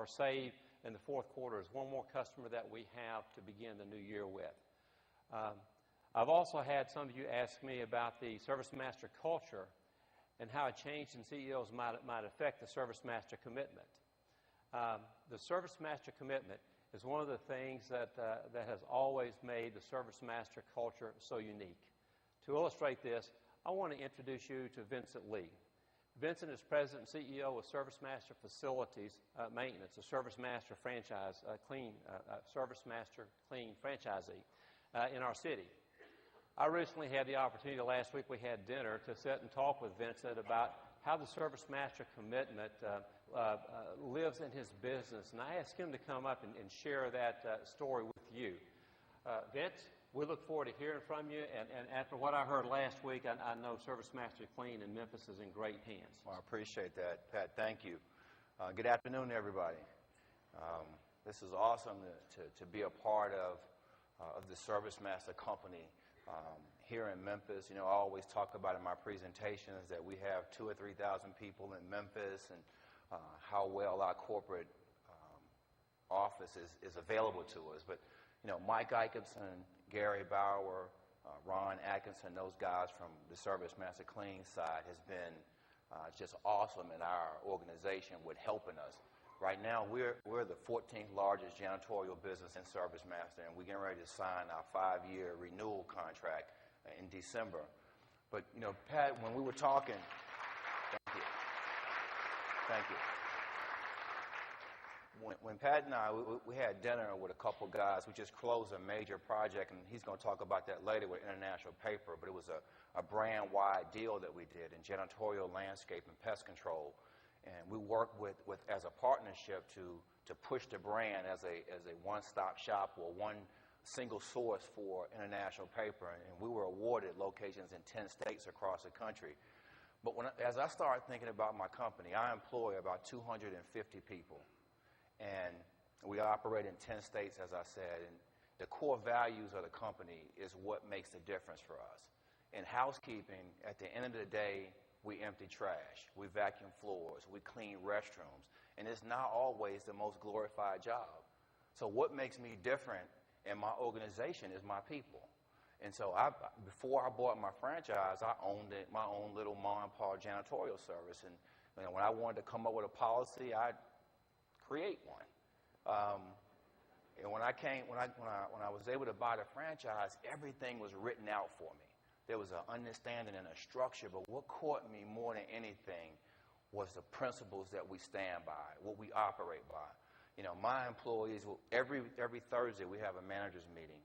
or save in the fourth quarter is one more customer that we have to begin the new year with. I've also had some of you ask me about the ServiceMaster culture and how a change in CEOs might affect the ServiceMaster commitment. The ServiceMaster commitment is one of the things that has always made the ServiceMaster culture so unique. To illustrate this, I want to introduce you to Vincent Lee. Vincent is President and CEO of ServiceMaster Facilities Maintenance, a ServiceMaster franchise, ServiceMaster Clean franchisee in our city. I recently had the opportunity, last week we had dinner, to sit and talk with Vincent about how the ServiceMaster commitment lives in his business. And I asked him to come up and share that story with you. Vince, we look forward to hearing from you. And after what I heard last week, I know ServiceMaster Clean in Memphis is in great hands. Well, I appreciate that, Pat. Thank you. Good afternoon, everybody. This is awesome to be a part of the ServiceMaster company here in Memphis. You know, I always talk about in my presentations that we have 2,000 or 3,000 people in Memphis, and how well our corporate office is available to us. But, you know, Mike Eikemson, Gary Bauer, Ron Atkinson, those guys from the ServiceMaster Clean side has been just awesome in our organization with helping us. Right now, we're the 14th largest janitorial business in ServiceMaster, and we're getting ready to sign our 5-year renewal contract in December. But, you know, Pat, when we were talking, thank you. When Pat and I, we had dinner with a couple guys. We just closed a major project, and he's going to talk about that later with International Paper, but it was a brand-wide deal that we did in janitorial, landscape, and pest control. And we worked with as a partnership to push the brand as a one-stop shop or one single source for International Paper. And we were awarded locations in 10 states across the country. But as I started thinking about my company, I employ about 250 people. And we operate in 10 states, as I said. And the core values of the company is what makes the difference for us. In housekeeping, at the end of the day, we empty trash, we vacuum floors, we clean restrooms, and it's not always the most glorified job. So what makes me different in my organization is my people. And so before I bought my franchise, I owned my own little mom and pop janitorial service. And you know, when I wanted to come up with a policy, I'd create one. And when I was able to buy the franchise, everything was written out for me. There was an understanding and a structure, but what caught me more than anything was the principles that we stand by, what we operate by. You know, my employees, every Thursday we have a manager's meeting,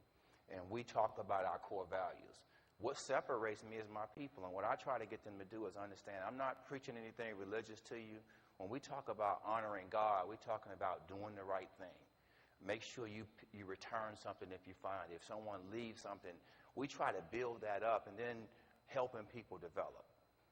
and we talk about our core values. What separates me is my people, and what I try to get them to do is understand I'm not preaching anything religious to you. When we talk about honoring God, we're talking about doing the right thing. Make sure you return something if you find it. If someone leaves something, we try to build that up and then helping people develop.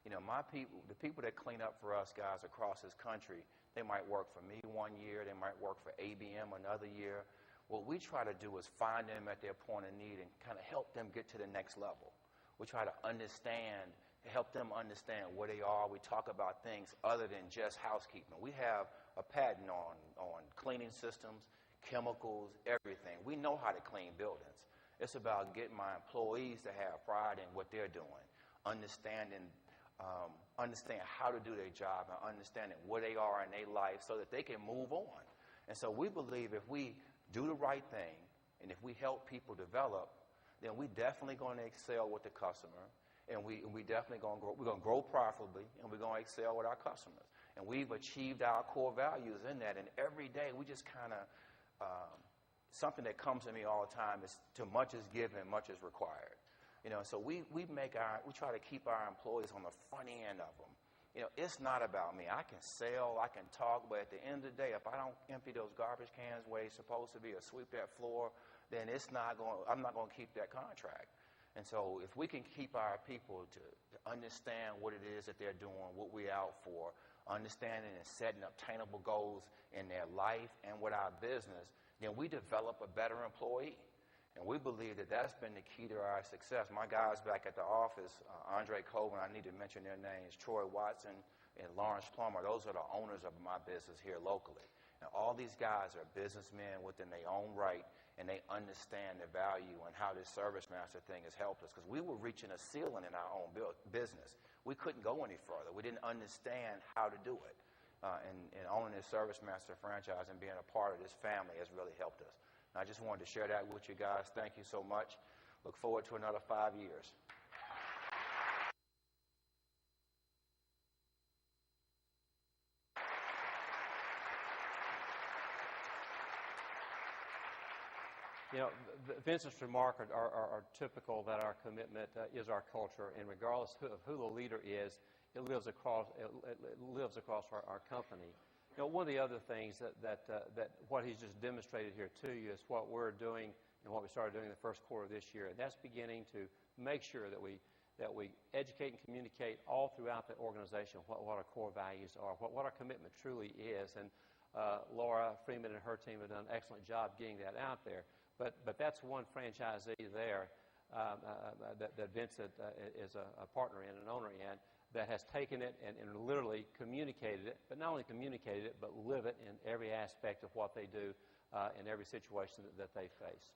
You know, my people, the people that clean up for us guys across this country, they might work for me one year, they might work for ABM another year. What we try to do is find them at their point of need and kind of help them get to the next level. We try to understand, help them understand where they are. We talk about things other than just housekeeping. We have a patent on cleaning systems, chemicals, everything. We know how to clean buildings. It's about getting my employees to have pride in what they're doing, understand how to do their job, and understanding where they are in their life so that they can move on. And so we believe if we do the right thing and if we help people develop, then we're definitely going to excel with the customer, and we definitely going to grow. We're going to grow profitably, and we're going to excel with our customers. And we've achieved our core values in that. And every day we just kind of something that comes to me all the time is too much is given, much is required. You know, so we try to keep our employees on the front end of them. You know, it's not about me. I can sell, I can talk, but at the end of the day, if I don't empty those garbage cans where they're supposed to be or sweep that floor, then I'm not going to keep that contract. And so if we can keep our people to understand what it is that they're doing, what we're out for, understanding and setting up attainable goals in their life and with our business, then we develop a better employee. And we believe that that's been the key to our success. My guys back at the office, Andre Coben, I need to mention their names, Troy Watson and Lawrence Plummer, those are the owners of my business here locally. Now, all these guys are businessmen within their own right, and they understand the value and how this ServiceMaster thing has helped us, because we were reaching a ceiling in our own business. We couldn't go any further. We didn't understand how to do it. And owning this ServiceMaster franchise and being a part of this family has really helped us. And I just wanted to share that with you guys. Thank you so much. Look forward to another 5 years. You know, Vincent's remark are typical that our commitment is our culture, and regardless of who the leader is, it lives across our company. You know, one of the other things that what he's just demonstrated here to you is what we're doing and what we started doing in the first quarter of this year, and that's beginning to make sure that we educate and communicate all throughout the organization what our core values are, what our commitment truly is, and Laura Freeman and her team have done an excellent job getting that out there. But that's one franchisee there that Vincent is a partner in, an owner in, that has taken it and literally communicated it, but not only communicated it, but live it in every aspect of what they do in every situation that they face.